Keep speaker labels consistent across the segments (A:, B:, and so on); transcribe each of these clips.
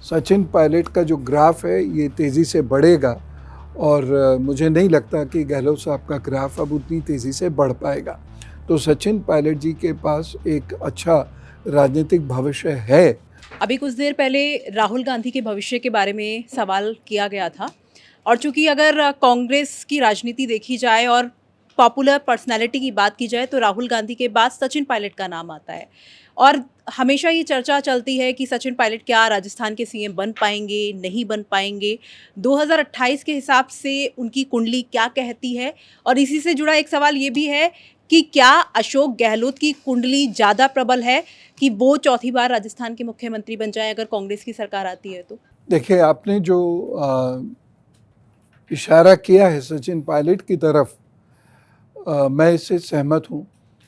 A: सचिन पायलट का जो ग्राफ है ये तेज़ी से बढ़ेगा और मुझे नहीं लगता कि गहलोत साहब का ग्राफ अब उतनी तेज़ी से बढ़ पाएगा। तो सचिन पायलट जी के पास एक अच्छा राजनीतिक भविष्य है।
B: अभी कुछ देर पहले राहुल गांधी के भविष्य के बारे में सवाल किया गया था और चूंकि अगर कांग्रेस की राजनीति देखी जाए और पॉपुलर पर्सनैलिटी की बात की जाए तो राहुल गांधी के बाद सचिन पायलट का नाम आता है और हमेशा ये चर्चा चलती है कि सचिन पायलट क्या राजस्थान के सीएम बन पाएंगे नहीं बन पाएंगे। 2028 के हिसाब से उनकी कुंडली क्या कहती है और इसी से जुड़ा एक सवाल ये भी है कि क्या अशोक गहलोत की कुंडली ज़्यादा प्रबल है कि वो चौथी बार राजस्थान के मुख्यमंत्री बन जाए अगर कांग्रेस की सरकार आती है तो।
A: देखिए, आपने जो इशारा किया है सचिन पायलट की तरफ, मैं इससे सहमत हूँ।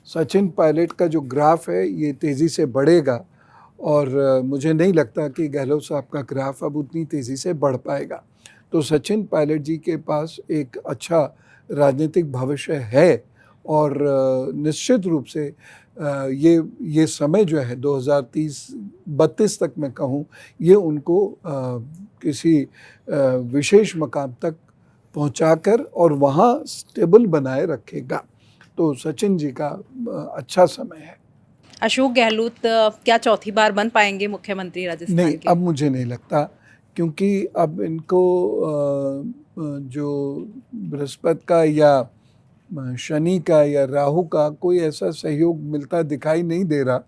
A: सचिन पायलट का जो ग्राफ है ये तेज़ी से बढ़ेगा और मुझे नहीं लगता कि गहलोत साहब का ग्राफ अब उतनी तेज़ी से बढ़ पाएगा। तो सचिन पायलट जी के पास एक अच्छा राजनीतिक भविष्य है और निश्चित रूप से ये समय जो है 2030-32 तक मैं कहूँ, ये उनको किसी विशेष मकाम तक पहुंचाकर और वहाँ स्टेबल बनाए रखेगा। तो सचिन जी का अच्छा समय है।
B: अशोक गहलोत क्या चौथी बार बन पाएंगे मुख्यमंत्री राजस्थान
A: नहीं,
B: के?
A: अब मुझे नहीं लगता, क्योंकि अब इनको जो बृहस्पति का या शनि का या राहु का कोई ऐसा सहयोग मिलता दिखाई नहीं दे रहा,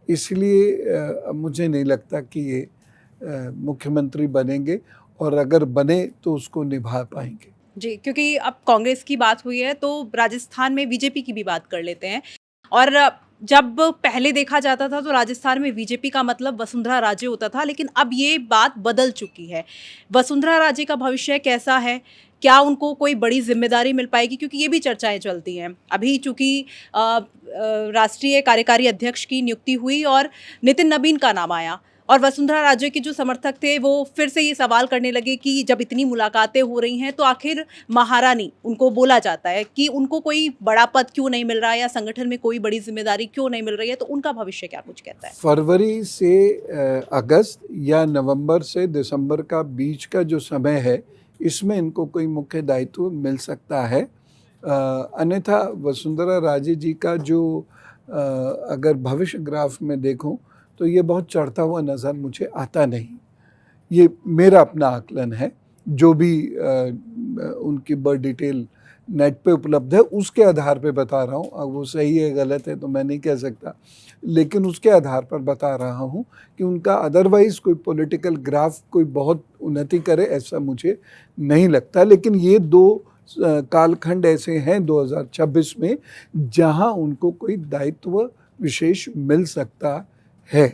A: इसलिए अब मुझे नहीं लगता कि ये मुख्यमंत्री बनेंगे और अगर बने तो उसको निभा पाएंगे।
B: जी, क्योंकि अब कांग्रेस की बात हुई है तो राजस्थान में बीजेपी की भी बात कर लेते हैं और जब पहले देखा जाता था तो राजस्थान में बीजेपी का मतलब वसुंधरा राजे होता था, लेकिन अब ये बात बदल चुकी है। वसुंधरा राजे का भविष्य कैसा है? क्या उनको कोई बड़ी जिम्मेदारी मिल पाएगी? क्योंकि ये भी चर्चाएं चलती हैं। अभी चूंकि राष्ट्रीय कार्यकारी अध्यक्ष की नियुक्ति हुई और नितिन नबीन का नाम आया और वसुंधरा राजे के जो समर्थक थे वो फिर से ये सवाल करने लगे कि जब इतनी मुलाकातें हो रही हैं तो आखिर महारानी उनको बोला जाता है कि उनको कोई बड़ा पद क्यों नहीं मिल रहा है या संगठन में कोई बड़ी जिम्मेदारी क्यों नहीं मिल रही है, तो उनका भविष्य क्या कुछ कहता है?
A: फरवरी से अगस्त या नवंबर से दिसंबर का बीच का जो समय है, इसमें इनको कोई मुख्य दायित्व मिल सकता है। अन्यथा वसुंधरा राजे जी का जो अगर भविष्य ग्राफ में देखूं तो ये बहुत चढ़ता हुआ नज़र मुझे आता नहीं। ये मेरा अपना आकलन है, जो भी उनकी बर्थ डिटेल नेट पे उपलब्ध है उसके आधार पे बता रहा हूँ। अब वो सही है गलत है तो मैं नहीं कह सकता, लेकिन उसके आधार पर बता रहा हूँ कि उनका अदरवाइज़ कोई पॉलिटिकल ग्राफ कोई बहुत उन्नति करे ऐसा मुझे नहीं लगता। लेकिन ये दो कालखंड ऐसे हैं 2026 में जहाँ उनको कोई दायित्व विशेष मिल सकता है।